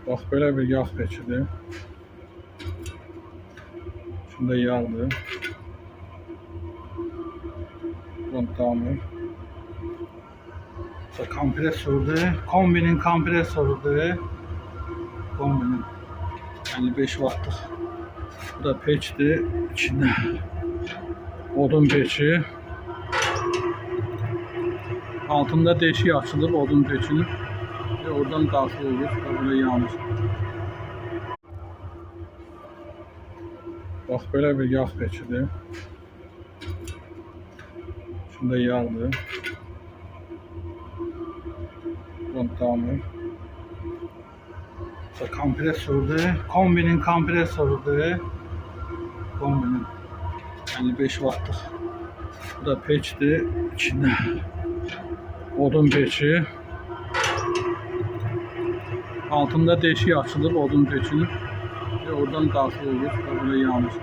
Bax belə bir yağ peçidir. İçində yağdır. Damır. Kompresordur. Kombinin kompresorudur. Kombinin 55 wattlıq. Bu da peçdir. İçində odun peçi. Altında deşik açılıb odun peçinin ve oradan daxil olur və belə yanır. Bax belə bir yağ peçidir. İçində yağdır. Damır. Kompresordur. Kombinin kompresorudur. Kombinin 55 wattlıq. Bu da peçdir. İçində odun peçi. Altında deşik açılıb odun peçinin ve oradan daxil olur və belə yanır.